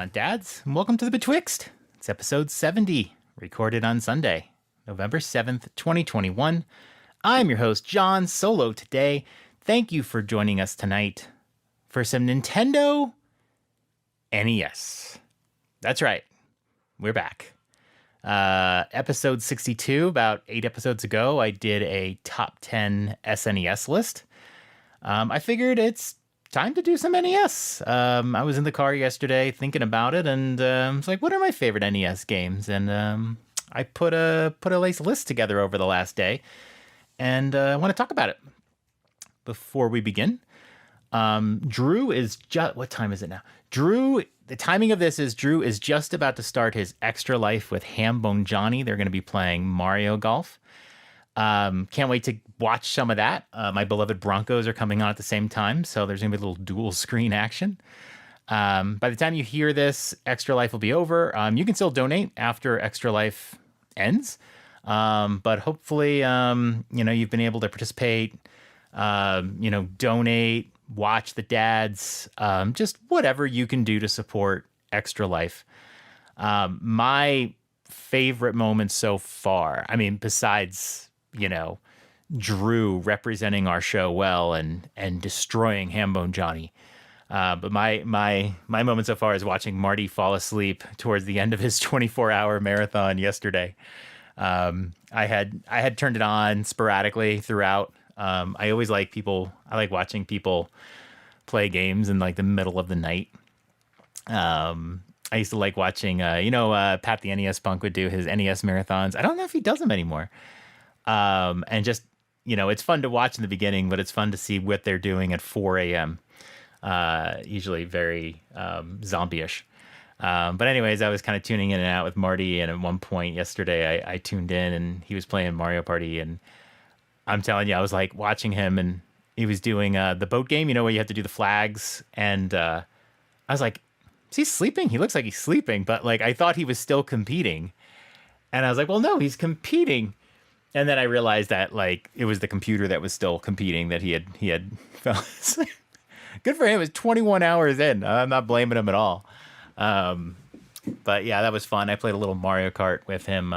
on, dads, and welcome to the Betwixt. It's episode 70, recorded on Sunday, November 7th, 2021. I'm your host, John, solo today. Thank you for joining us tonight for some Nintendo NES. That's right, we're back. Episode 62, about 8 episodes ago, I did a top 10 SNES list. I figured it's time to do some NES. I was in the car yesterday thinking about it, and I was like, what are my favorite NES games? And I put a nice list together over the last day, and I want to talk about it. Before we begin, Drew is just... What time is it now? The timing of this is Drew is just about to start his Extra Life with Hambone Johnny. They're going to be playing Mario Golf. Can't wait to watch some of that. My beloved Broncos are coming on at the same time, so there's gonna be a little dual screen action. By the time you hear this, Extra Life will be over. You can still donate after Extra Life ends, but hopefully, you've been able to participate. Donate, watch the dads, just whatever you can do to support Extra Life. My favorite moment so far, I mean, besides Drew representing our show well and destroying Hambone Johnny. But my moment so far is watching Marty fall asleep towards the end of his 24-hour marathon yesterday. I had turned it on sporadically throughout. I like watching people play games in like the middle of the night. I used to like watching, Pat the NES Punk would do his NES marathons. I don't know if he does them anymore. And just, it's fun to watch in the beginning, but it's fun to see what they're doing at 4 a.m. Usually very zombie-ish. But anyways, I was kind of tuning in and out with Marty, and at one point yesterday, I tuned in, and he was playing Mario Party, and I'm telling you, I was like watching him, and he was doing the boat game, where you have to do the flags, and I was like, is he sleeping? He looks like he's sleeping, but like I thought he was still competing, and I was like, well, no, he's competing. And then I realized that like it was the computer that was still competing, that he had fell asleep. Good for him. It was 21 hours in. I'm not blaming him at all. But yeah, that was fun. I played a little Mario Kart with him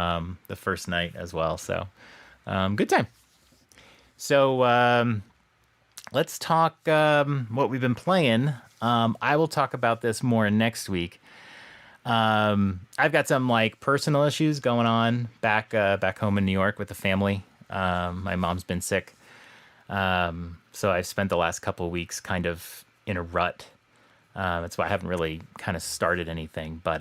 the first night as well. So good time. So let's talk what we've been playing. I will talk about this more next week. I've got some like personal issues going on back home in New York with the family. My mom's been sick. So I've spent the last couple of weeks kind of in a rut. That's why I haven't really kind of started anything, but,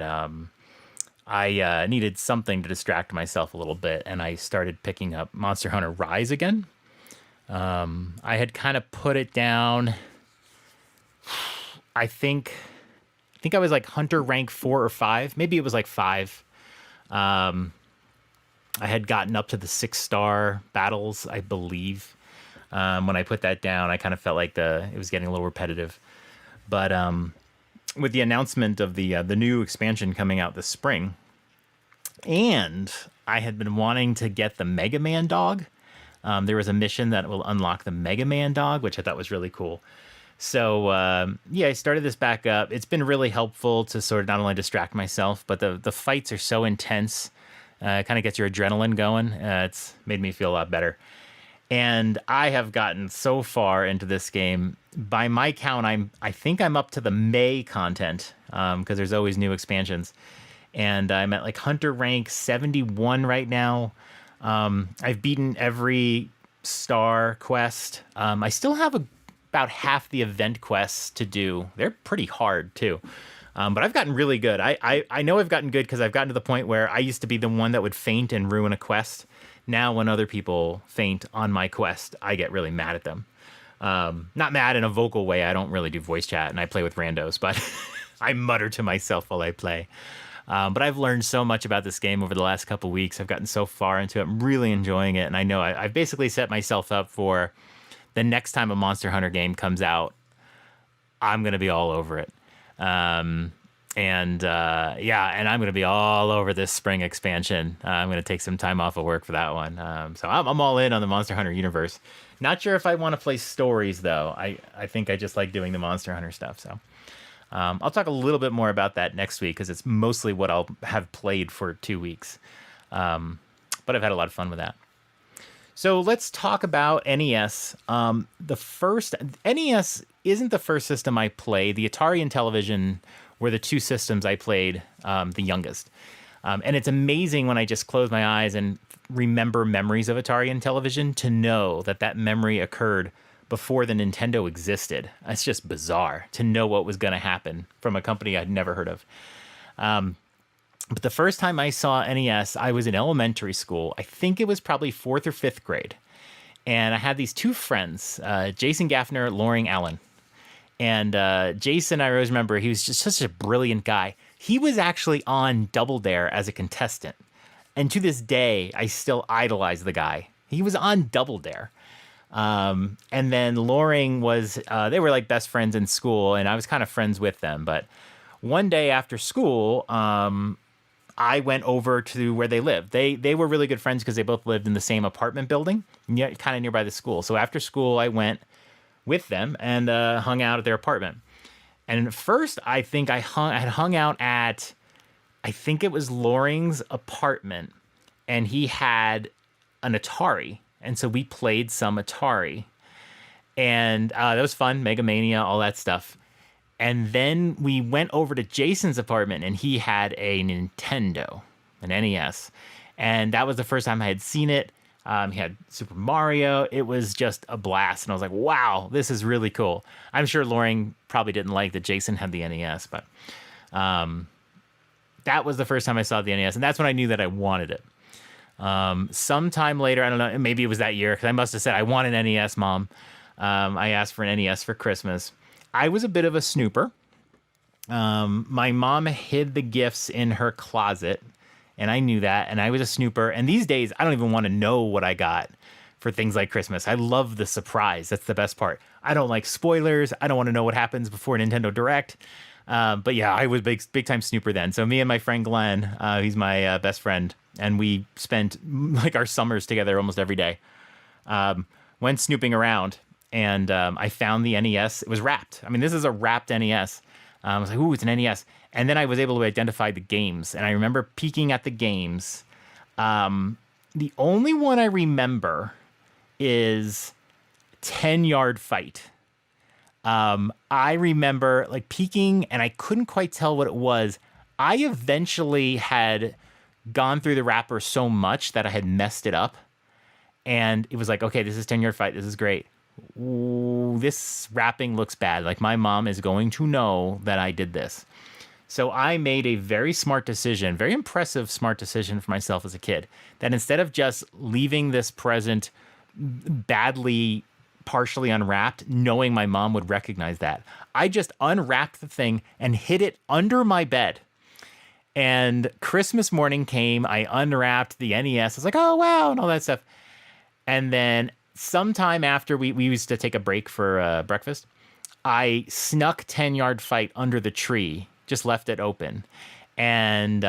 I needed something to distract myself a little bit, and I started picking up Monster Hunter Rise again. I had kind of put it down. I think I was like Hunter rank 4 or 5. Maybe it was like 5. I had gotten up to the 6-star battles, I believe. When I put that down, I kind of felt like it was getting a little repetitive. But with the announcement of the new expansion coming out this spring, and I had been wanting to get the Mega Man dog. There was a mission that will unlock the Mega Man dog, which I thought was really cool. So, I started this back up. It's been really helpful to sort of not only distract myself, but the fights are so intense. It kind of gets your adrenaline going. It's made me feel a lot better. And I have gotten so far into this game. By my count, I think I'm up to the May content, because there's always new expansions. And I'm at like Hunter rank 71 right now. I've beaten every star quest. I still have about half the event quests to do. They're pretty hard too. But I've gotten really good. I know I've gotten good because I've gotten to the point where I used to be the one that would faint and ruin a quest. Now when other people faint on my quest, I get really mad at them. Not mad in a vocal way. I don't really do voice chat, and I play with randos, but I mutter to myself while I play. But I've learned so much about this game over the last couple weeks. I've gotten so far into it. I'm really enjoying it, and I know I've basically set myself up for the next time a Monster Hunter game comes out, I'm going to be all over it. And I'm going to be all over this spring expansion. I'm going to take some time off of work for that one. So I'm all in on the Monster Hunter universe. Not sure if I want to play stories, though. I think I just like doing the Monster Hunter stuff. So I'll talk a little bit more about that next week because it's mostly what I'll have played for 2 weeks. But I've had a lot of fun with that. So let's talk about NES. The first NES isn't the first system I played. The Atari and Television were the two systems I played the youngest. And it's amazing when I just close my eyes and remember memories of Atari and Television to know that that memory occurred before the Nintendo existed. It's just bizarre to know what was going to happen from a company I'd never heard of. But the first time I saw NES, I was in elementary school. I think it was probably 4th or 5th grade. And I had these two friends, Jason Gaffner, Loring Allen. And Jason, I always remember, he was just such a brilliant guy. He was actually on Double Dare as a contestant. And to this day, I still idolize the guy. He was on Double Dare. And then Loring was, they were like best friends in school, and I was kind of friends with them. But one day after school, I went over to where they lived. They were really good friends because they both lived in the same apartment building, kind of nearby the school. So after school, I went with them and hung out at their apartment. And at first, I think I had hung out at, I think it was Loring's apartment, and he had an Atari. And so we played some Atari. And that was fun, Mega Mania, all that stuff. And then we went over to Jason's apartment, and he had a Nintendo, an NES. And that was the first time I had seen it. He had Super Mario. It was just a blast. And I was like, wow, this is really cool. I'm sure Loring probably didn't like that Jason had the NES, but that was the first time I saw the NES. And that's when I knew that I wanted it. Sometime later, I don't know, maybe it was that year, because I must have said, I want an NES, Mom. I asked for an NES for Christmas. I was a bit of a snooper. My mom hid the gifts in her closet, and I knew that, and I was a snooper. And these days, I don't even want to know what I got for things like Christmas. I love the surprise. That's the best part. I don't like spoilers. I don't want to know what happens before Nintendo Direct. But yeah, I was big time snooper then. So me and my friend Glenn, he's my best friend, and we spent like our summers together almost every day. Went snooping around, and I found the NES. It was wrapped. I mean, this is a wrapped NES. I was like, ooh, it's an NES. And then I was able to identify the games. And I remember peeking at the games. The only one I remember is 10-Yard Fight. I remember like peeking, and I couldn't quite tell what it was. I eventually had gone through the wrapper so much that I had messed it up. And it was like, okay, this is 10-Yard Fight. This is great. Ooh, this wrapping looks bad. Like, my mom is going to know that I did this. So I made a very smart decision, very impressive smart decision for myself as a kid, that instead of just leaving this present badly, partially unwrapped, knowing my mom would recognize that, I just unwrapped the thing and hid it under my bed. And Christmas morning came, I unwrapped the NES. I was like, oh, wow, and all that stuff. And then sometime after we used to take a break for breakfast, I snuck 10-Yard Fight under the tree, just left it open. And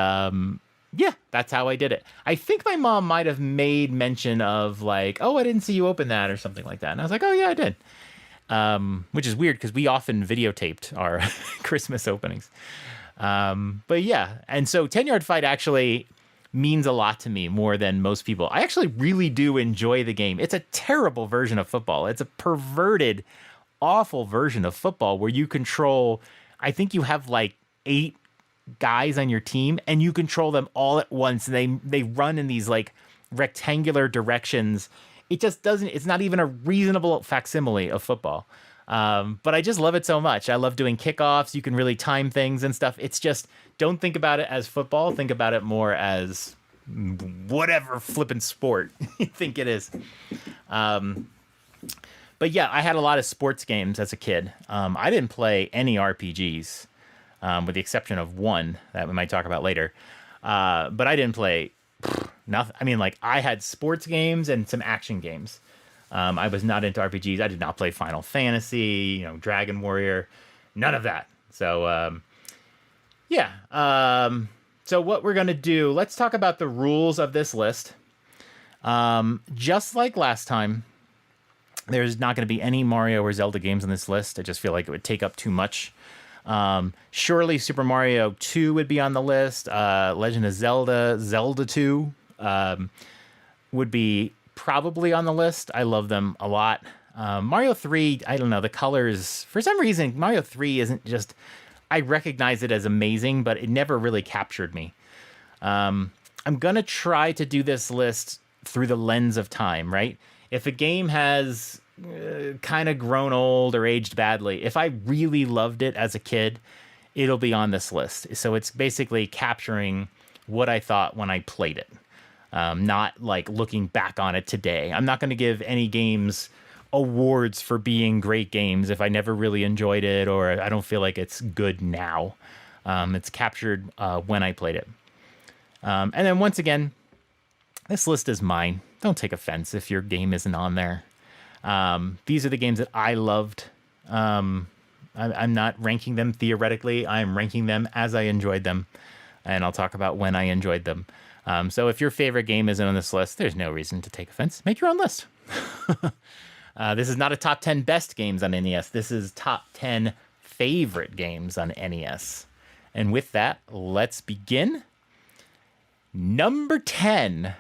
yeah, that's how I did it. I think my mom might have made mention of like, oh, I didn't see you open that or something like that. And I was like, oh, yeah, I did. Which is weird because we often videotaped our Christmas openings. But yeah, and so 10-Yard Fight actually means a lot to me more than most people. I actually really do enjoy the game. It's a terrible version of football. It's a perverted, awful version of football where you control, I think you have like 8 guys on your team and you control them all at once. And they run in these like rectangular directions. It just doesn't, it's not even a reasonable facsimile of football. But I just love it so much. I love doing kickoffs. You can really time things and stuff. It's just, don't think about it as football. Think about it more as whatever flippin' sport you think it is. But yeah, I had a lot of sports games as a kid. I didn't play any RPGs, with the exception of one that we might talk about later. But I didn't play nothing. I mean, like, I had sports games and some action games. I was not into RPGs. I did not play Final Fantasy, Dragon Warrior, none of that. So, yeah. So what we're going to do, let's talk about the rules of this list. Just like last time, there's not going to be any Mario or Zelda games on this list. I just feel like it would take up too much Surely Super Mario 2 would be on the list. Legend of Zelda, Zelda 2 would be probably on the list. I love them a lot. Mario 3, I don't know, the colors, for some reason, Mario 3 isn't just, I recognize it as amazing, but it never really captured me. I'm going to try to do this list through the lens of time, right? If a game has kind of grown old or aged badly, if I really loved it as a kid, it'll be on this list. So it's basically capturing what I thought when I played it, not like looking back on it today. I'm not going to give any games awards for being great games if I never really enjoyed it or I don't feel like it's good now. It's captured when I played it. And then once again, this list is mine. Don't take offense if your game isn't on there. These are the games that I loved. I'm not ranking them theoretically. I'm ranking them as I enjoyed them. And I'll talk about when I enjoyed them. So if your favorite game isn't on this list, there's no reason to take offense. Make your own list. This is not a top 10 best games on NES. This is top 10 favorite games on NES. And with that, let's begin. Number 10,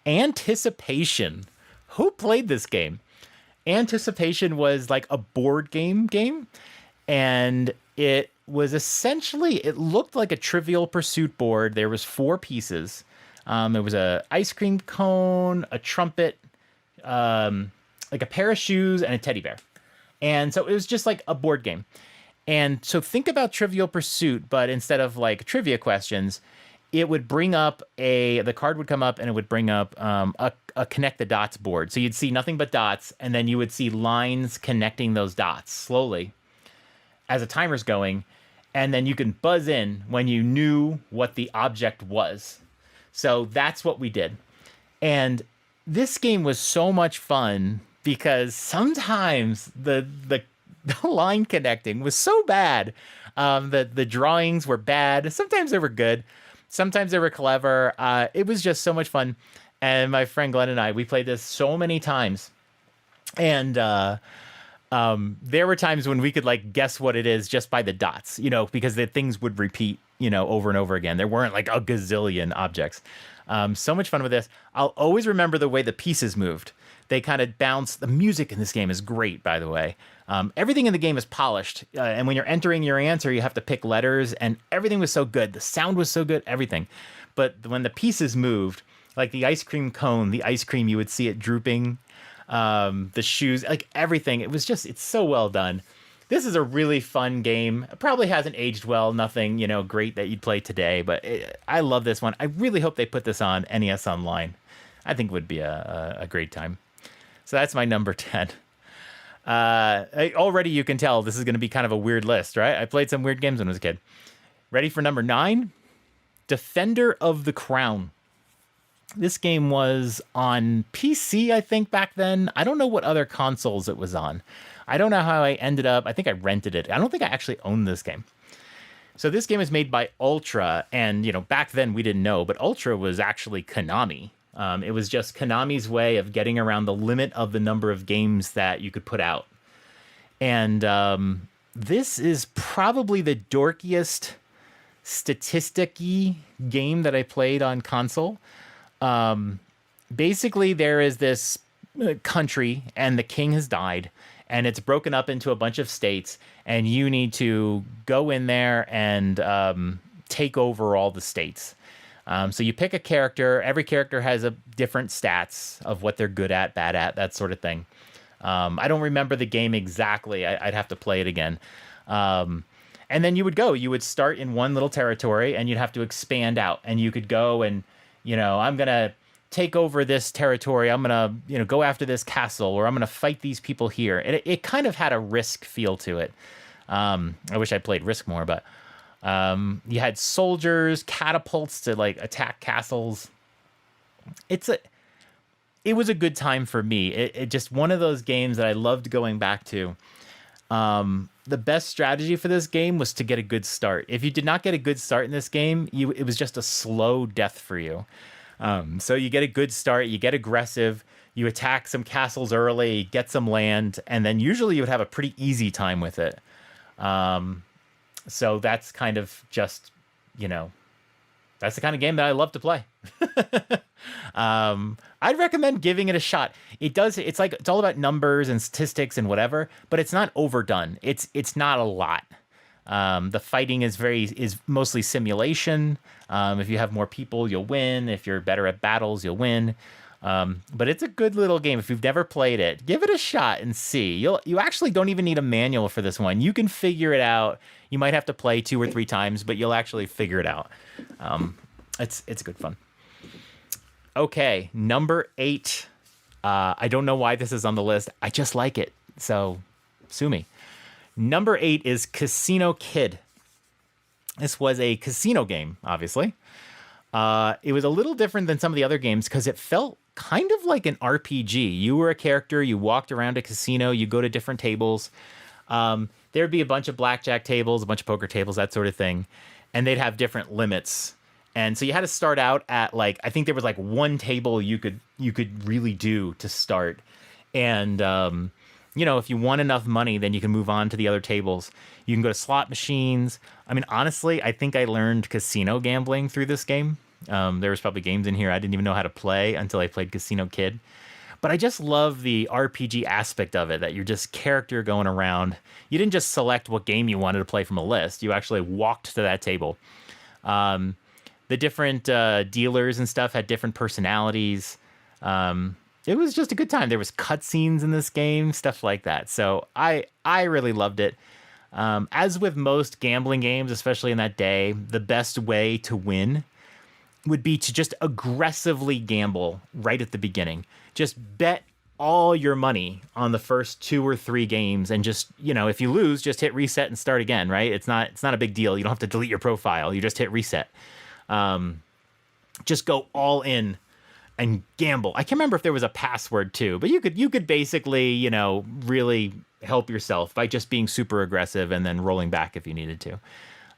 Anticipation. Who played this game? Anticipation was like a board game, and it was essentially, it looked like a Trivial Pursuit board. There was 4 pieces. There was a ice cream cone, a trumpet, like a pair of shoes, and a teddy bear. And so it was just like a board game. And so think about Trivial Pursuit, but instead of like trivia questions, it would bring up the card would come up and it would bring up a connect the dots board. So you'd see nothing but dots, and then you would see lines connecting those dots slowly as a timer's going. And then you can buzz in when you knew what the object was. So that's what we did. And this game was so much fun because sometimes the line connecting was so bad. The drawings were bad. Sometimes they were good. Sometimes they were clever. It was just so much fun. And my friend Glenn and I, we played this so many times. And there were times when we could like guess what it is just by the dots, because the things would repeat, over and over again. There weren't like a gazillion objects. So much fun with this. I'll always remember the way the pieces moved. They kind of bounce. The music in this game is great, by the way. Everything in the game is polished. And when you're entering your answer, you have to pick letters, and everything was so good. The sound was so good, everything. But when the pieces moved, like the ice cream cone, the ice cream, you would see it drooping, the shoes, like everything. It's so well done. This is a really fun game. It probably hasn't aged well. Nothing, great that you'd play today, but I love this one. I really hope they put this on NES Online. I think it would be a great time. So that's my number 10. Already you can tell this is going to be kind of a weird list, right? I played some weird games when I was a kid. Ready for number 9? Defender of the Crown. This game was on PC, I think, back then. I don't know what other consoles it was on. I don't know how I ended up. I think I rented it. I don't think I actually owned this game. So this game is made by Ultra, and back then we didn't know, but Ultra was actually Konami. It was just Konami's way of getting around the limit of the number of games that you could put out. And this is probably the dorkiest statistic-y game that I played on console. Basically, there is this country, and the king has died, and it's broken up into a bunch of states, and you need to go in there and take over all the states. So you pick a character. Every character has a different stats of what they're good at, bad at, that sort of thing. I don't remember the game exactly. I'd have to play it again. And then you would start in one little territory, and you'd have to expand out, and you could go and, I'm going to take over this territory. I'm going to, go after this castle, or I'm going to fight these people here. And it kind of had a Risk feel to it. I wish I played Risk more, but you had soldiers, catapults to like attack castles. It was a good time for me. It just one of those games that I loved going back to. The best strategy for this game was to get a good start. If you did not get a good start in this game, it was just a slow death for you. So you get a good start, you get aggressive, you attack some castles early, get some land, and then usually you would have a pretty easy time with it. So that's kind of just, you know, that's the kind of game that I love to play. I'd recommend giving it a shot. It's like, it's all about numbers and statistics and whatever, but it's not overdone. It's not a lot. The fighting is mostly simulation. If you have more people, you'll win. If you're better at battles, you'll win. But it's a good little game. If you've never played it, give it a shot and see. You actually don't even need a manual for this one. You can figure it out. You might have to play 2 or 3 times, but you'll actually figure it out. It's good fun. Okay, number 8. I don't know why this is on the list. I just like it, so sue me. Number 8 is Casino Kid. This was a casino game, obviously. It was a little different than some of the other games because it felt kind of like an RPG. You were a character, you walked around a casino, you go to different tables. There'd be a bunch of blackjack tables, a bunch of poker tables, that sort of thing. And they'd have different limits. And so you had to start out at like, I think there was like one table you could really do to start. And, if you won enough money, then you can move on to the other tables. You can go to slot machines. I mean, honestly, I think I learned casino gambling through this game. There was probably games in here I didn't even know how to play until I played Casino Kid. But I just love the RPG aspect of it, that you're just character going around. You didn't just select what game you wanted to play from a list. You actually walked to that table. The different dealers and stuff had different personalities. It was just a good time. There was cutscenes in this game, stuff like that. So I really loved it. As with most gambling games, especially in that day, the best way to win would be to just aggressively gamble right at the beginning. Just bet all your money on the first 2 or 3 games, and just, if you lose, just hit reset and start again, right? It's not a big deal. You don't have to delete your profile. You just hit reset. Just go all in and gamble. I can't remember if there was a password too, but you could basically, really help yourself by just being super aggressive and then rolling back if you needed to.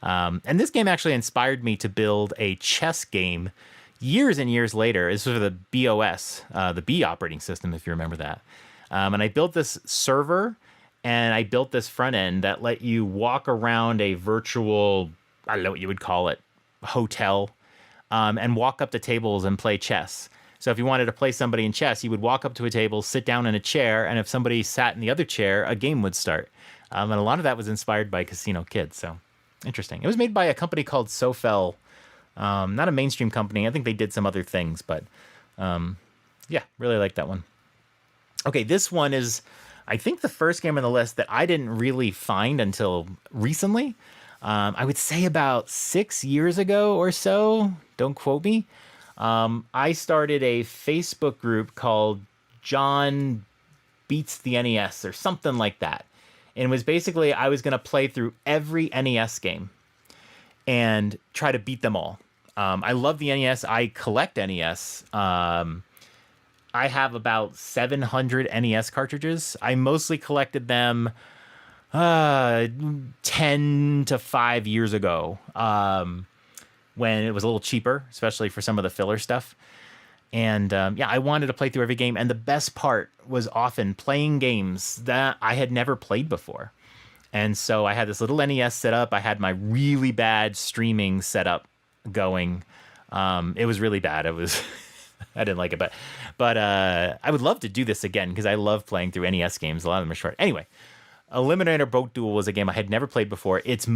And this game actually inspired me to build a chess game years and years later. This was for the BOS, the B operating system, if you remember that. And I built this server, and I built this front end that let you walk around a virtual, I don't know what you would call it, hotel, and walk up to tables and play chess. So if you wanted to play somebody in chess, you would walk up to a table, sit down in a chair, and if somebody sat in the other chair, a game would start. And a lot of that was inspired by Casino Kid, so interesting. It was made by a company called Sofel, not a mainstream company. I think they did some other things, but yeah, really like that one. Okay, this one is, I think, the first game on the list that I didn't really find until recently. I would say about 6 years ago or so. Don't quote me. I started a Facebook group called John Beats the NES or something like that. And it was basically, I was going to play through every NES game and try to beat them all. I love the NES. I collect NES. I have about 700 NES cartridges. I mostly collected them 10 to 5 years ago, when it was a little cheaper, especially for some of the filler stuff. And I wanted to play through every game. And the best part was often playing games that I had never played before. And so I had this little NES set up. I had my really bad streaming setup going. It was really bad. It was I didn't like it, but I would love to do this again because I love playing through NES games. A lot of them are short. Anyway, Eliminator Boat Duel was a game I had never played before. Its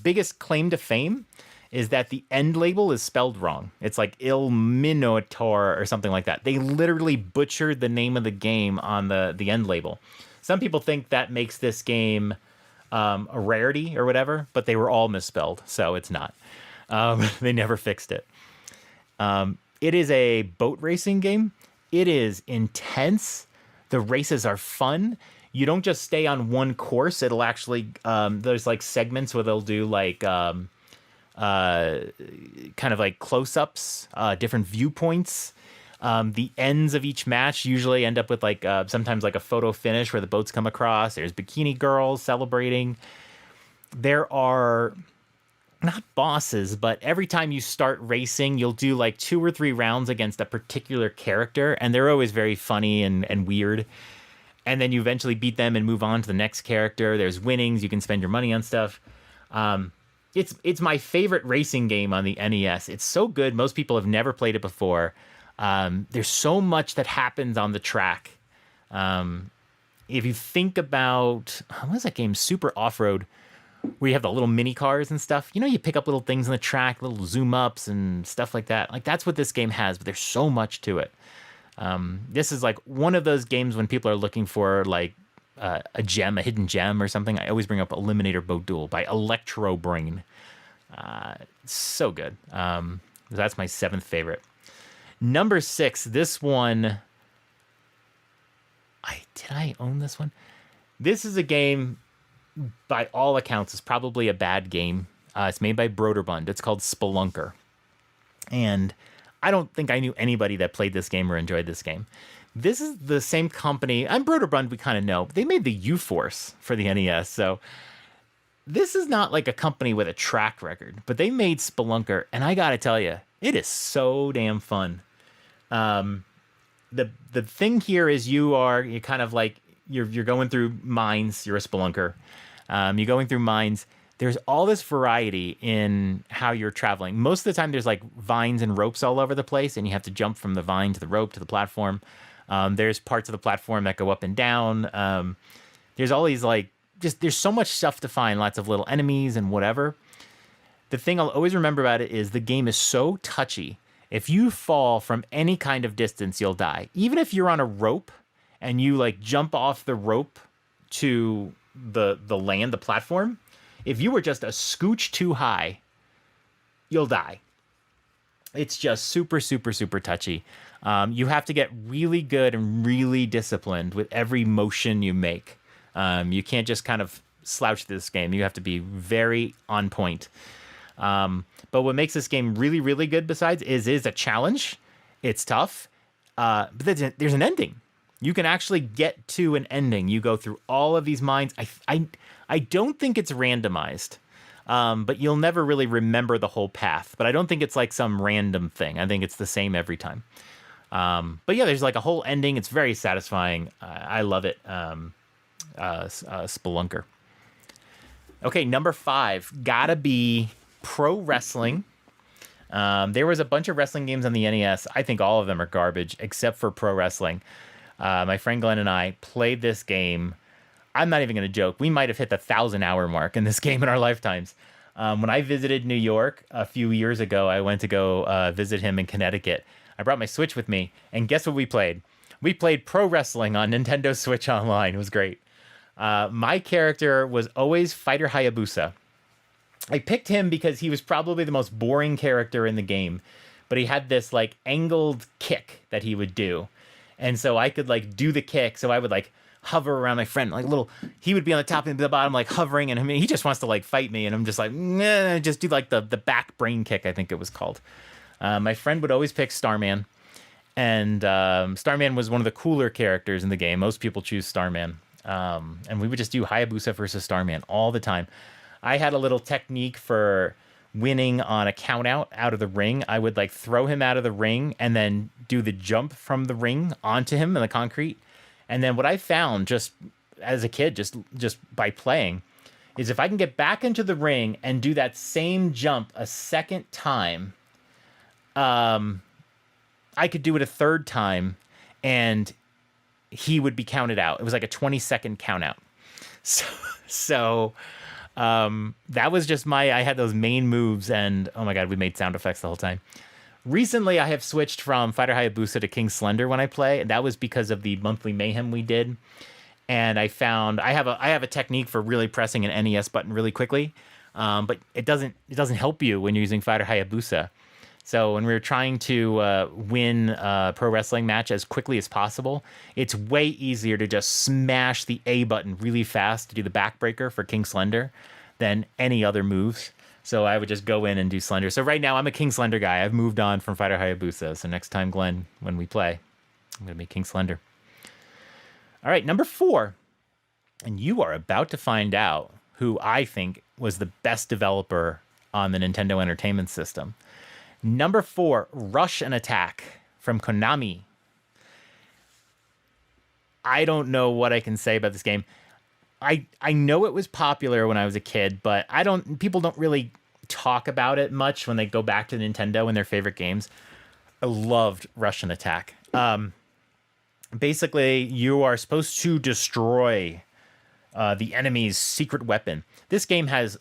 biggest claim to fame is that the end label is spelled wrong. It's like Eliminator or something like that. They literally butchered the name of the game on the end label. Some people think that makes this game a rarity or whatever, but they were all misspelled, so it's not. They never fixed it. It is a boat racing game. It is intense. The races are fun. You don't just stay on one course. It'll actually, there's like segments where they'll do like kind of like close-ups, different viewpoints. The ends of each match usually end up with like sometimes like a photo finish where the boats come across. There's bikini girls celebrating. There are not bosses, but every time you start racing, you'll do like 2 or 3 rounds against a particular character, and they're always very funny and weird. And then you eventually beat them and move on to the next character. There's winnings. You can spend your money on stuff. It's my favorite racing game on the NES. It's so good. Most people have never played it before. There's so much that happens on the track. If you think about what was that game, Super Off-Road, where you have the little mini cars and stuff. You pick up little things in the track, little zoom ups and stuff like that. Like that's what this game has, but there's so much to it. This is like one of those games when people are looking for like a gem, a hidden gem or something. I always bring up Eliminator Boat Duel by Electro Brain. So good. That's my 7th favorite. Number 6, this one. Did I own this one? This is a game, by all accounts, is probably a bad game. It's made by Broderbund. It's called Spelunker. And I don't think I knew anybody that played this game or enjoyed this game. This is the same company, and Broderbund we kind of know, but they made the U-Force for the NES, so this is not like a company with a track record, but they made Spelunker, and I gotta tell you, it is so damn fun. The thing here is you're kind of like, you're going through mines, you're a Spelunker. You're going through mines. There's all this variety in how you're traveling. Most of the time there's like vines and ropes all over the place, and you have to jump from the vine to the rope to the platform. There's parts of the platform that go up and down. There's all these there's so much stuff to find, lots of little enemies and whatever. The thing I'll always remember about it is the game is so touchy. If you fall from any kind of distance, you'll die. Even if you're on a rope and you like jump off the rope to the land, the platform, if you were just a scooch too high, you'll die. It's just super, super, super touchy. You have to get really good and really disciplined with every motion you make. You can't just kind of slouch this game. You have to be very on point. But what makes this game really, really good besides is a challenge. It's tough. But there's an ending. You can actually get to an ending. You go through all of these mines. I don't think it's randomized. But you'll never really remember the whole path. But I don't think it's like some random thing. I think it's the same every time. But yeah, there's like a whole ending. It's very satisfying. I love it. Spelunker. Okay, number 5. Gotta be pro wrestling. There was a bunch of wrestling games on the NES. I think all of them are garbage, except for pro wrestling. My friend Glenn and I played this game. I'm not even going to joke. We might have hit the 1,000-hour mark in this game in our lifetimes. When I visited New York a few years ago, I went to go visit him in Connecticut. I brought my Switch with me, and guess what we played? We played pro wrestling on Nintendo Switch Online. It was great. My character was always Fighter Hayabusa. I picked him because he was probably the most boring character in the game, but he had this like angled kick that he would do. And so I could like do the kick. So I would like hover around my friend, like he would be on the top and the bottom, like hovering. And I mean, he just wants to like fight me. And I'm just like, nah, just do like the back brain kick, I think it was called. My friend would always pick Starman. And Starman was one of the cooler characters in the game. Most people choose Starman. And we would just do Hayabusa versus Starman all the time. I had a little technique for winning on a count out of the ring. I would like throw him out of the ring and then do the jump from the ring onto him in the concrete. And then what I found just as a kid, just by playing, is if I can get back into the ring and do that same jump a second time, I could do it a third time and he would be counted out. It was like a 20-second count out. So that was just I had those main moves, and oh my God, we made sound effects the whole time. Recently, I have switched from Fighter Hayabusa to King Slender when I play, and that was because of the monthly mayhem we did. And I found I have a technique for really pressing an NES button really quickly, but it doesn't help you when you're using Fighter Hayabusa. So when we were trying to win a pro wrestling match as quickly as possible, it's way easier to just smash the A button really fast to do the backbreaker for King Slender than any other moves. So I would just go in and do Slender. So right now I'm a King Slender guy. I've moved on from Fighter Hayabusa. So next time, Glenn, when we play, I'm going to be King Slender. All right, number 4. And you are about to find out who I think was the best developer on the Nintendo Entertainment System. Number 4, Rush and Attack from Konami. I don't know what I can say about this game. I know it was popular when I was a kid, but people don't really talk about it much when they go back to Nintendo and their favorite games. I loved Russian Attack. Basically, you are supposed to destroy the enemy's secret weapon. This game has,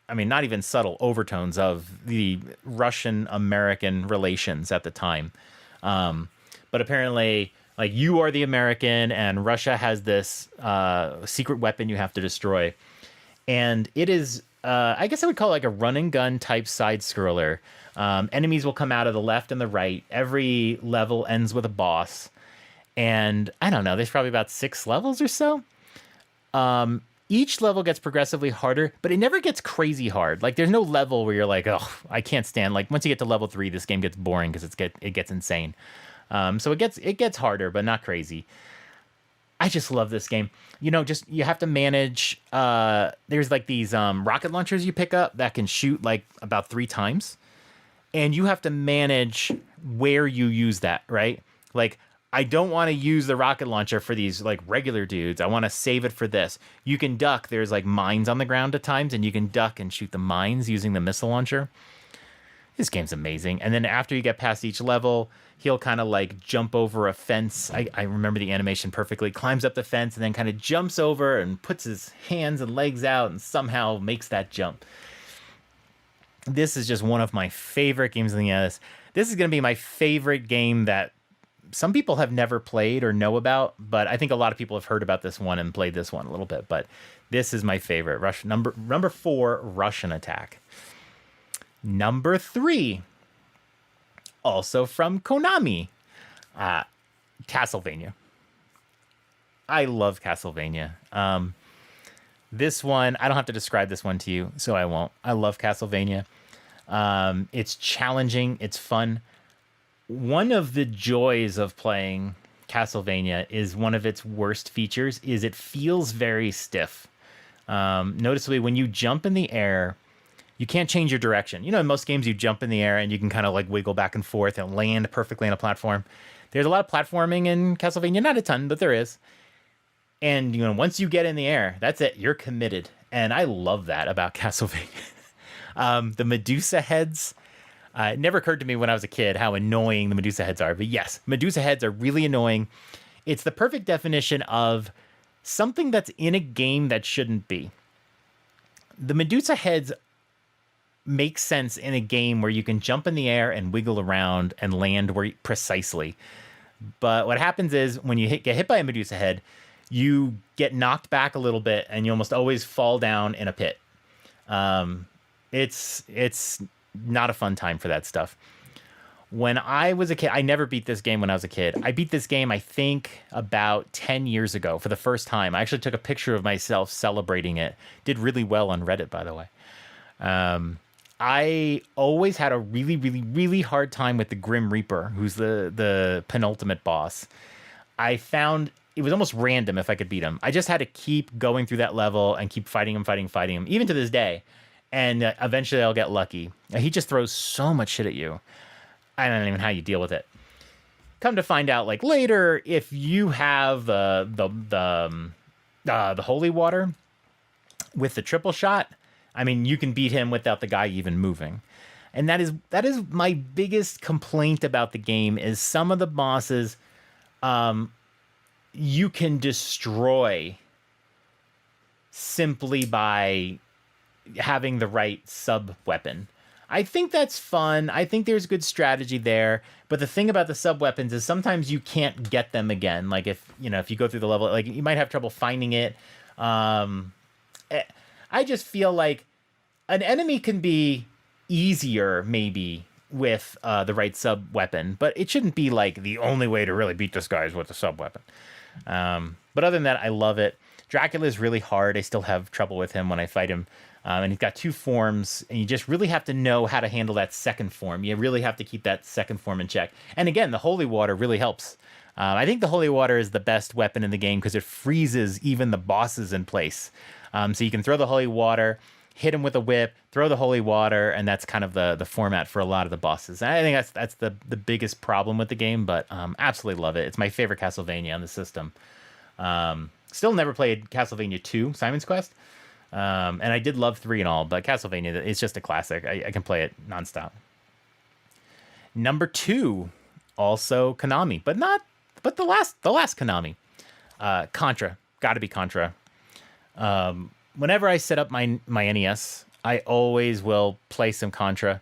I mean, not even subtle overtones of the Russian-American relations at the time. But apparently, like, you are the American, and Russia has this secret weapon you have to destroy. And it is, I guess I would call it like a run-and-gun type side-scroller. Enemies will come out of the left and the right. Every level ends with a boss. And I don't know, there's probably about 6 levels or so. Each level gets progressively harder, but it never gets crazy hard. Like, there's no level where you're like, oh, I can't stand. Like, once you get to level 3, this game gets boring because it gets insane. So it gets harder, but not crazy. I just love this game. You know, just you have to manage. There's like these rocket launchers you pick up that can shoot like about 3 times, and you have to manage where you use that. Right, like. I don't want to use the rocket launcher for these like regular dudes. I want to save it for this. You can duck. There's like mines on the ground at times, and you can duck and shoot the mines using the missile launcher. This game's amazing. And then after you get past each level, he'll kind of like jump over a fence. I remember the animation perfectly. Climbs up the fence and then kind of jumps over and puts his hands and legs out and somehow makes that jump. This is just one of my favorite games in the NES. This is going to be my favorite game that some people have never played or know about, but I think a lot of people have heard about this one and played this one a little bit. But this is my favorite. Number 4, Russian Attack. Number 3, also from Konami, Castlevania. I love Castlevania. This one, I don't have to describe this one to you, so I won't. I love Castlevania. It's challenging. It's fun. One of the joys of playing Castlevania is one of its worst features is it feels very stiff. Noticeably, when you jump in the air, you can't change your direction. You know, in most games, you jump in the air and you can kind of like wiggle back and forth and land perfectly on a platform. There's a lot of platforming in Castlevania, not a ton, but there is. And, you know, once you get in the air, that's it. You're committed. And I love that about Castlevania. The Medusa heads. It never occurred to me when I was a kid how annoying the Medusa heads are. But yes, Medusa heads are really annoying. It's the perfect definition of something that's in a game that shouldn't be. The Medusa heads make sense in a game where you can jump in the air and wiggle around and land where precisely. But what happens is when you get hit by a Medusa head, you get knocked back a little bit and you almost always fall down in a pit. It's not a fun time for that stuff. When I was a kid, I never beat this game when I was a kid. I beat this game, I think, about 10 years ago for the first time. I actually took a picture of myself celebrating it. Did really well on Reddit, by the way. I always had a really, really, really hard time with the Grim Reaper, who's the penultimate boss. I found it was almost random if I could beat him. I just had to keep going through that level and keep fighting him, even to this day. And eventually I'll get lucky. He just throws so much shit at you. I don't know even how you deal with it. Come to find out, like later, if you have the holy water with the triple shot, I mean, you can beat him without the guy even moving. And that is my biggest complaint about the game is some of the bosses you can destroy simply by having the right sub weapon. I think that's fun. I think there's good strategy there. But the thing about the sub weapons is sometimes you can't get them again. Like if you go through the level, like you might have trouble finding it. I just feel like an enemy can be easier maybe with the right sub weapon, but it shouldn't be like the only way to really beat this guy is with a sub weapon. But other than that, I love it. Dracula is really hard. I still have trouble with him when I fight him. And he's got 2 forms, and you just really have to know how to handle that second form. You really have to keep that second form in check. And again, the holy water really helps. I think the holy water is the best weapon in the game because it freezes even the bosses in place. So you can throw the holy water, hit him with a whip, throw the holy water, and that's kind of the format for a lot of the bosses. And I think that's the biggest problem with the game, but absolutely love it. It's my favorite Castlevania on the system. Still never played Castlevania 2, Simon's Quest. And I did love 3 and all, but Castlevania, it's just a classic. I can play it nonstop. Number 2, also Konami, but the last Konami. Contra. Gotta be Contra. Whenever I set up my NES, I always will play some Contra.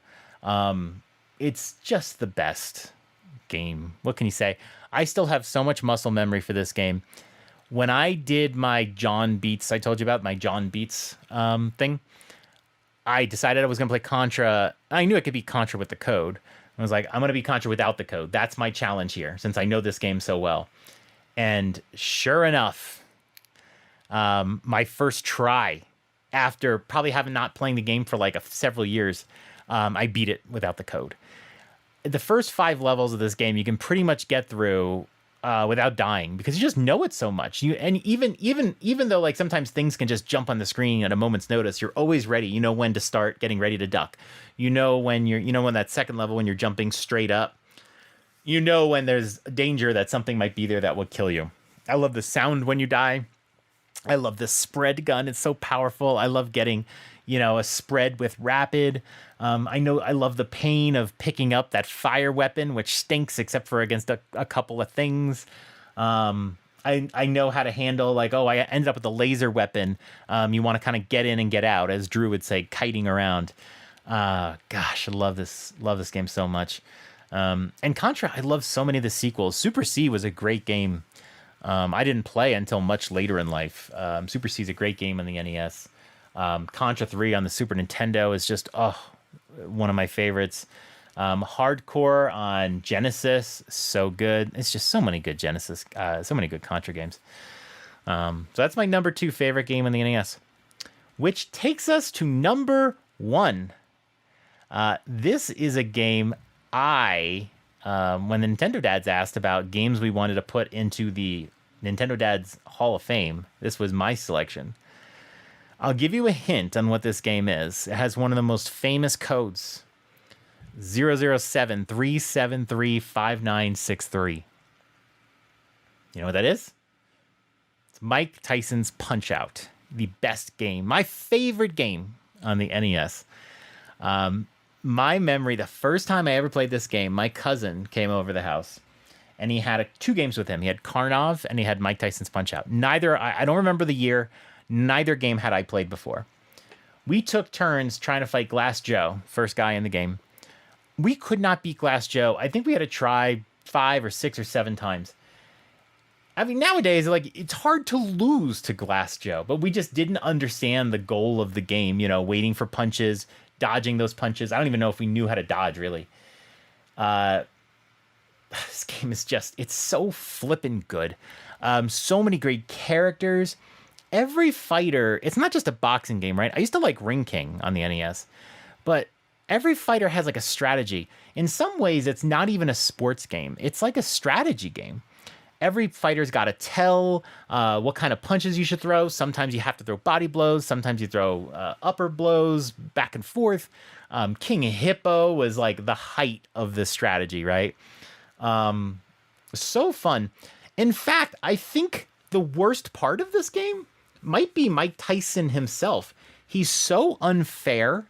It's just the best game. What can you say? I still have so much muscle memory for this game. When I did my John Beats, I told you about my John Beats thing, I decided I was going to play Contra. I knew it could be Contra with the code. I was like, I'm going to be Contra without the code. That's my challenge here, since I know this game so well. And sure enough, my first try, after probably having not playing the game for like several years, I beat it without the code. The first 5 levels of this game, you can pretty much get through without dying because you just know it so much. And even though like sometimes things can just jump on the screen at a moment's notice, you're always ready. You know when to start getting ready to duck. You know when that second level when you're jumping straight up. You know when there's danger that something might be there that will kill you. I love the sound when you die. I love the spread gun. It's so powerful. I love getting, a spread with rapid. I love the pain of picking up that fire weapon, which stinks except for against a couple of things. I know how to handle I ended up with a laser weapon. You want to kind of get in and get out, as Drew would say, kiting around. Gosh, I love this game so much. And Contra, I love so many of the sequels. Super C was a great game. I didn't play until much later in life. Super C is a great game on the NES. Contra 3 on the Super Nintendo is just, one of my favorites. Hardcore on Genesis, so good. It's just so many good so many good Contra games. So that's my number 2 favorite game on the NES. Which takes us to number 1. This is a game when the Nintendo Dads asked about games we wanted to put into the Nintendo Dads Hall of Fame, this was my selection. I'll give you a hint on what this game is. It has one of the most famous codes. 007-373-5963. You know what that is? It's Mike Tyson's Punch-Out. The best game. My favorite game on the NES. My memory, the first time I ever played this game, my cousin came over the house. And he had 2 games with him. He had Karnov and he had Mike Tyson's Punch-Out. I don't remember the year. Neither game had I played before. We took turns trying to fight Glass Joe, first guy in the game. We could not beat Glass Joe. I think we had to try 5 or 6 or 7 times. I mean, nowadays, it's hard to lose to Glass Joe, but we just didn't understand the goal of the game, waiting for punches, dodging those punches. I don't even know if we knew how to dodge, really. This game is it's so flippin' good. So many great characters. Every fighter, it's not just a boxing game, right? I used to like Ring King on the NES, but every fighter has a strategy. In some ways, it's not even a sports game. It's like a strategy game. Every fighter's got to tell what kind of punches you should throw. Sometimes you have to throw body blows. Sometimes you throw upper blows back and forth. King Hippo was the height of this strategy, right? So fun. In fact, I think the worst part of this game might be Mike Tyson himself. He's so unfair.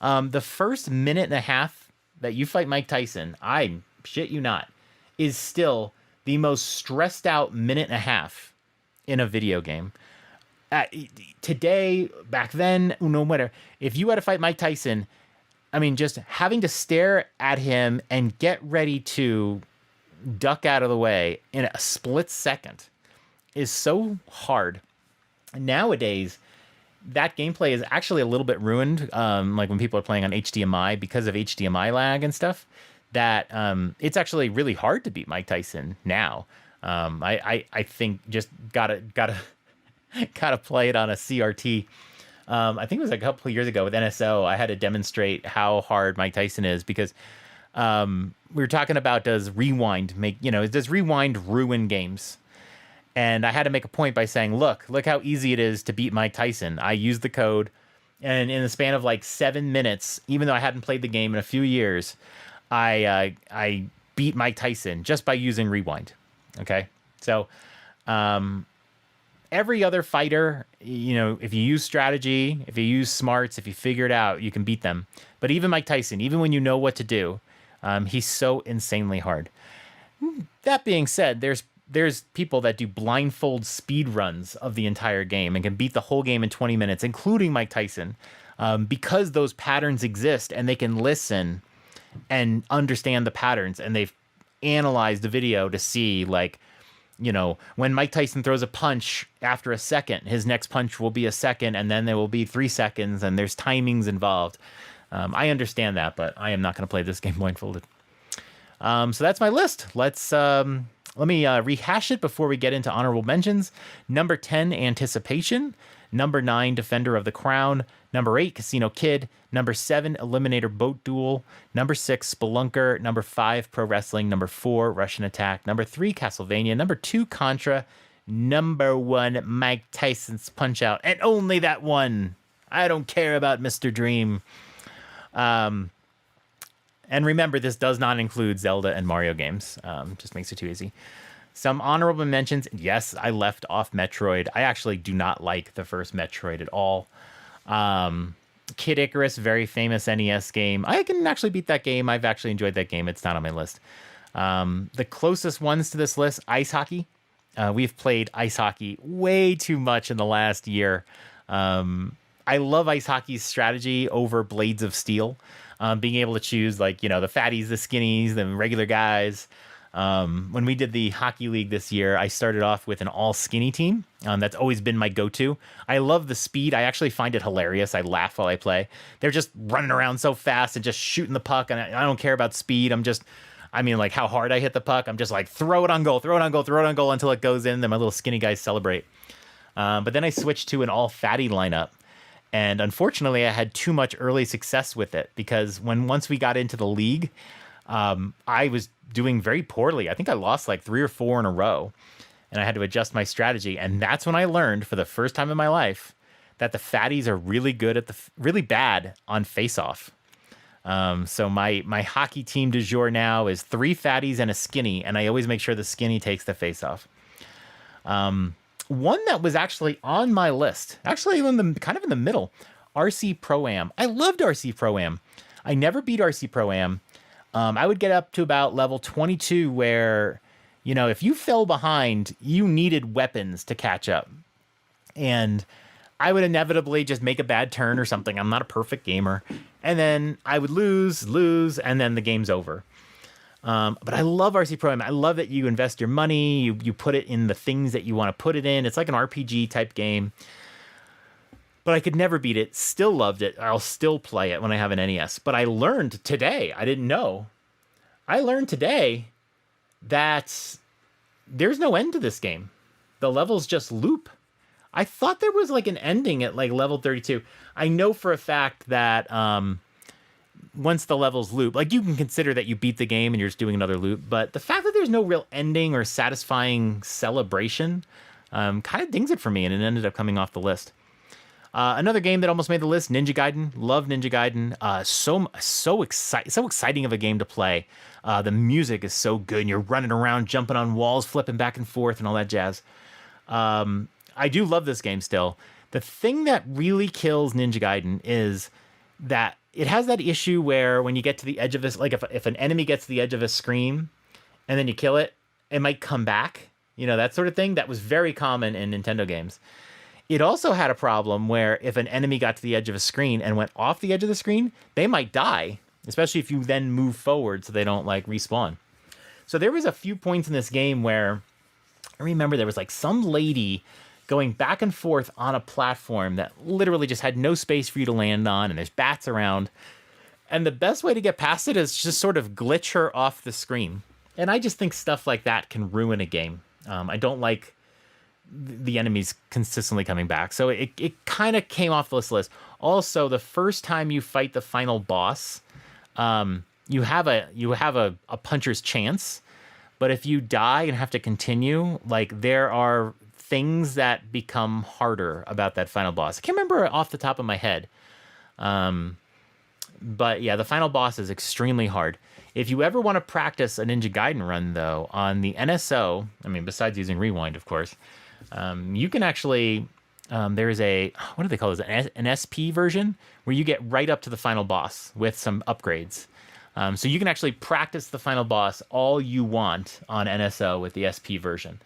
The first minute and a half that you fight Mike Tyson, I shit you not, is still the most stressed out minute and a half in a video game. Today, back then, no matter, if you had to fight Mike Tyson, I mean, just having to stare at him and get ready to duck out of the way in a split second is so hard. Nowadays, that gameplay is actually a little bit ruined, when people are playing on HDMI because of HDMI lag and stuff, that it's actually really hard to beat Mike Tyson now. I think just gotta play it on a CRT. I think it was a couple of years ago with NSO. I had to demonstrate how hard Mike Tyson is because we were talking about does Rewind ruin games? And I had to make a point by saying, look how easy it is to beat Mike Tyson. I used the code, and in the span of 7 minutes, even though I hadn't played the game in a few years, I beat Mike Tyson just by using Rewind. Okay, so every other fighter, if you use strategy, if you use smarts, if you figure it out, you can beat them. But even Mike Tyson, even when you know what to do, he's so insanely hard. That being said, there's people that do blindfold speed runs of the entire game and can beat the whole game in 20 minutes, including Mike Tyson, because those patterns exist and they can listen and understand the patterns, and they've analyzed the video to see, like, when Mike Tyson throws a punch after a second, his next punch will be a second, and then there will be 3 seconds, and there's timings involved. I understand that, but I am not going to play this game blindfolded. So that's my list. Let me rehash it before we get into honorable mentions. Number 10, Anticipation. Number 9, Defender of the Crown. Number 8, Casino Kid. Number 7, Eliminator Boat Duel. Number 6, Spelunker. Number 5, Pro Wrestling. Number 4, Russian Attack. Number 3, Castlevania. Number 2, Contra. Number 1, Mike Tyson's Punch-Out. And only that one. I don't care about Mr. Dream. And remember, this does not include Zelda and Mario games. Just makes it too easy. Some honorable mentions. Yes, I left off Metroid. I actually do not like the first Metroid at all. Kid Icarus, very famous NES game. I can actually beat that game. I've actually enjoyed that game. It's not on my list. The closest ones to this list, ice hockey. We've played ice hockey way too much in the last year. I love ice hockey's strategy over Blades of Steel. Being able to choose, the fatties, the skinnies, the regular guys. When we did the hockey league this year, I started off with an all skinny team. That's always been my go-to. I love the speed. I actually find it hilarious. I laugh while I play. They're just running around so fast and just shooting the puck. And I don't care about speed. How hard I hit the puck. I'm just like, throw it on goal, throw it on goal, throw it on goal until it goes in. Then my little skinny guys celebrate. But then I switched to an all fatty lineup. And unfortunately, I had too much early success with it because once we got into the league, I was doing very poorly. I think I lost like 3 or 4 in a row, and I had to adjust my strategy. And that's when I learned for the first time in my life that the fatties are really really bad on face-off. So my hockey team du jour now is 3 fatties and a skinny, and I always make sure the skinny takes the face-off. One that was actually on my list, actually in the middle, RC Pro-Am. I loved RC Pro-Am. I never beat RC Pro-Am. I would get up to about level 22 where, if you fell behind, you needed weapons to catch up. And I would inevitably just make a bad turn or something. I'm not a perfect gamer. And then I would lose, and then the game's over. But I love RC Pro-Am. I love that you invest your money, you put it in the things that you want to put it in. It's like an RPG type game. But I could never beat it. Still loved it. I'll still play it when I have an NES. But I learned today, I didn't know. I learned today that there's no end to this game. The levels just loop. I thought there was like an ending at like level 32. I know for a fact that once the levels loop, like you can consider that you beat the game and you're just doing another loop. But the fact that there's no real ending or satisfying celebration kind of dings it for me, and it ended up coming off the list. Another game that almost made the list, Ninja Gaiden. Love Ninja Gaiden. So exciting of a game to play. The music is so good, and you're running around, jumping on walls, flipping back and forth, and all that jazz. I do love this game still. The thing that really kills Ninja Gaiden is that it has that issue where when you get to the edge of this, like if an enemy gets to the edge of a screen and then you kill it, it might come back. That sort of thing. That was very common in Nintendo games. It also had a problem where if an enemy got to the edge of a screen and went off the edge of the screen, they might die, especially if you then move forward so they don't like respawn. So there was a few points in this game where I remember there was like some lady going back and forth on a platform that literally just had no space for you to land on, and there's bats around. And the best way to get past it is just sort of glitch her off the screen. And I just think stuff like that can ruin a game. I don't like the enemies consistently coming back. So it kind of came off this list. Also, the first time you fight the final boss, you have a puncher's chance. But if you die and have to continue, like there are things that become harder about that final boss. I can't remember off the top of my head. But yeah, the final boss is extremely hard. If you ever want to practice a Ninja Gaiden run, though, on the NSO, besides using Rewind, of course, You can actually, there's a, what do they call it? An SP version where you get right up to the final boss with some upgrades. So you can actually practice the final boss all you want on NSO with the SP version.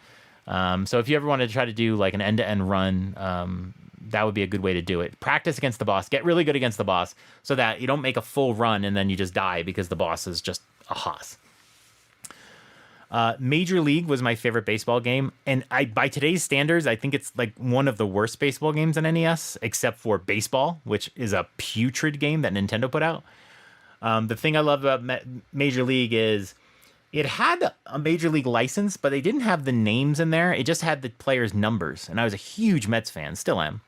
So if you ever wanted to try to do like an end-to-end run, that would be a good way to do it. Practice against the boss. Get really good against the boss so that you don't make a full run and then you just die because the boss is just a hoss. Major League was my favorite baseball game, and by today's standards, I think it's like one of the worst baseball games on NES, except for Baseball, which is a putrid game that Nintendo put out. The thing I love about Major League is it had a Major League license, but they didn't have the names in there. It just had the players' numbers, and I was a huge Mets fan, still am.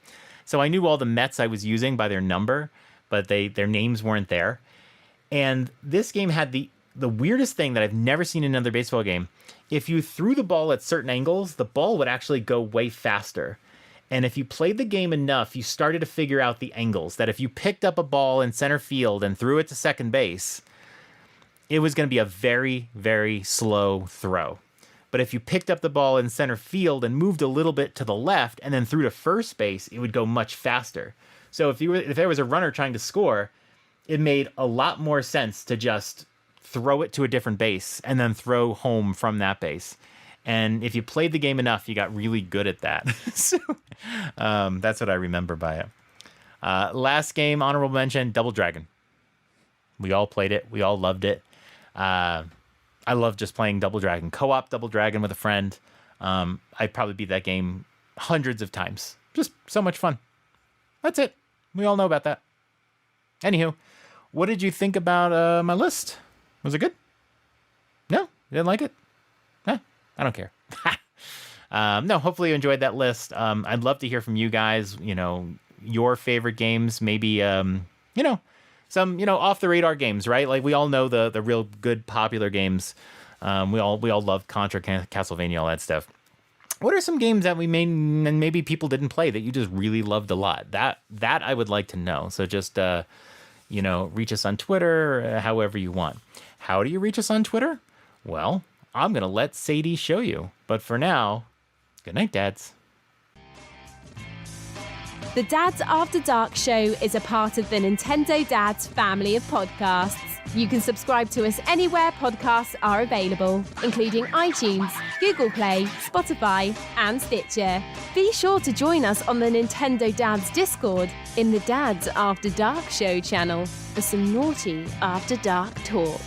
So I knew all the Mets I was using by their number, but their names weren't there. And this game had the weirdest thing that I've never seen in another baseball game. If you threw the ball at certain angles, the ball would actually go way faster. And if you played the game enough, you started to figure out the angles. That if you picked up a ball in center field and threw it to second base, it was going to be a very, very slow throw. But if you picked up the ball in center field and moved a little bit to the left and then threw to first base, it would go much faster. So if there was a runner trying to score, it made a lot more sense to just throw it to a different base and then throw home from that base. And if you played the game enough, you got really good at that. So that's what I remember by it. Last game, honorable mention, Double Dragon. We all played it. We all loved it. I love just playing Double Dragon. Co-op Double Dragon with a friend. I'd probably beat that game hundreds of times. Just so much fun. That's it. We all know about that. Anywho, what did you think about my list? Was it good? No? You didn't like it? I don't care. No, hopefully you enjoyed that list. I'd love to hear from you guys, your favorite games, maybe, some, off the radar games, right? Like we all know the real good popular games. We all love Contra, Castlevania, all that stuff. What are some games that maybe people didn't play that you just really loved a lot? That I would like to know. So just, reach us on Twitter, however you want. How do you reach us on Twitter? Well, I'm going to let Sadie show you. But for now, good night, dads. The Dads After Dark show is a part of the Nintendo Dads family of podcasts. You can subscribe to us anywhere podcasts are available, including iTunes, Google Play, Spotify, and Stitcher. Be sure to join us on the Nintendo Dads Discord in the Dads After Dark show channel for some naughty After Dark talk.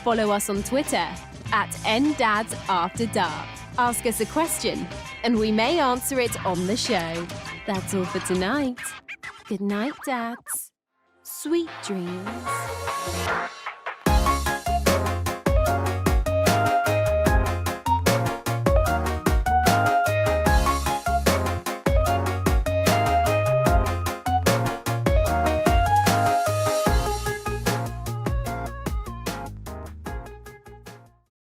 Follow us on Twitter @NDadsAfterDark. Ask us a question, and we may answer it on the show. That's all for tonight. Good night, Dads. Sweet dreams.